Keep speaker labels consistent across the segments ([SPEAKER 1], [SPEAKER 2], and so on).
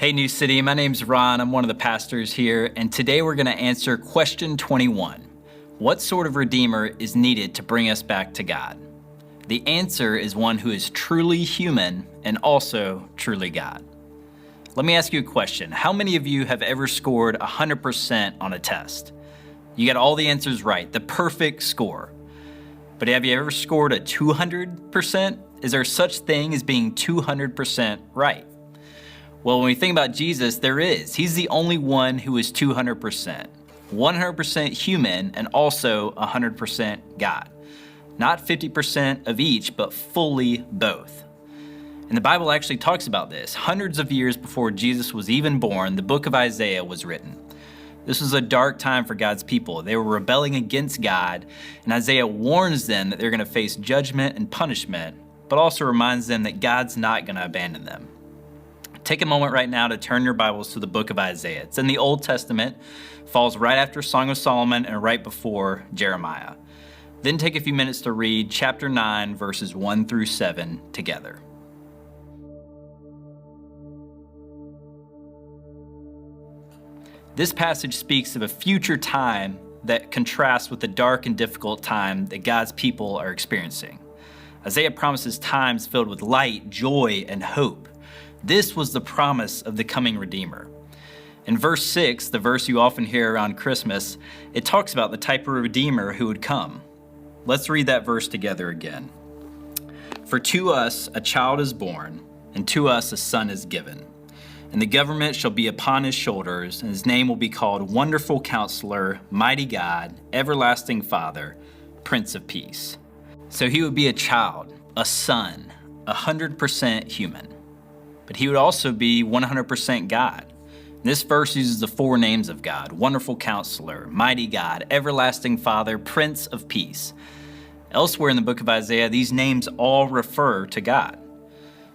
[SPEAKER 1] Hey, New City, my name's Ron. I'm one of the pastors here, and today we're going to answer question 21. What sort of Redeemer is needed to bring us back to God? The answer is one who is truly human and also truly God. Let me ask you a question. How many of you have ever scored 100% on a test? You got all the answers right, the perfect score. But have you ever scored a 200%? Is there such thing as being 200% right? Well, when we think about Jesus, there is. He's the only one who is 200%. 100% human and also 100% God. Not 50% of each, but fully both. And the Bible actually talks about this. Hundreds of years before Jesus was even born, the book of Isaiah was written. This was a dark time for God's people. They were rebelling against God, and Isaiah warns them that they're going to face judgment and punishment, but also reminds them that God's not going to abandon them. Take a moment right now to turn your Bibles to the book of Isaiah. It's in the Old Testament, falls right after Song of Solomon and right before Jeremiah. Then take a few minutes to read chapter 9, verses 1 through 7 together. This passage speaks of a future time that contrasts with the dark and difficult time that God's people are experiencing. Isaiah promises times filled with light, joy, and hope. This was the promise of the coming Redeemer. In verse 6, the verse you often hear around Christmas, it talks about the type of Redeemer who would come. Let's read that verse together again. For to us a child is born, and to us a son is given. And the government shall be upon his shoulders, and his name will be called Wonderful Counselor, Mighty God, Everlasting Father, Prince of Peace. So he would be a child, a son, 100% human. But he would also be 100% God. This verse uses the four names of God: Wonderful Counselor, Mighty God, Everlasting Father, Prince of Peace. Elsewhere in the book of Isaiah, these names all refer to God.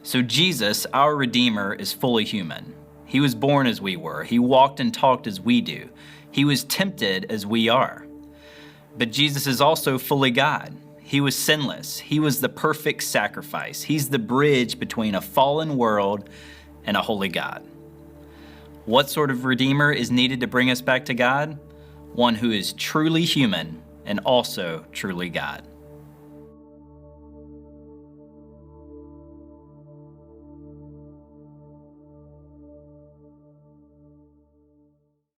[SPEAKER 1] So Jesus, our Redeemer, is fully human. He was born as we were. He walked and talked as we do. He was tempted as we are. But Jesus is also fully God. He was sinless. He was the perfect sacrifice. He's the bridge between a fallen world and a holy God. What sort of Redeemer is needed to bring us back to God? One who is truly human and also truly God.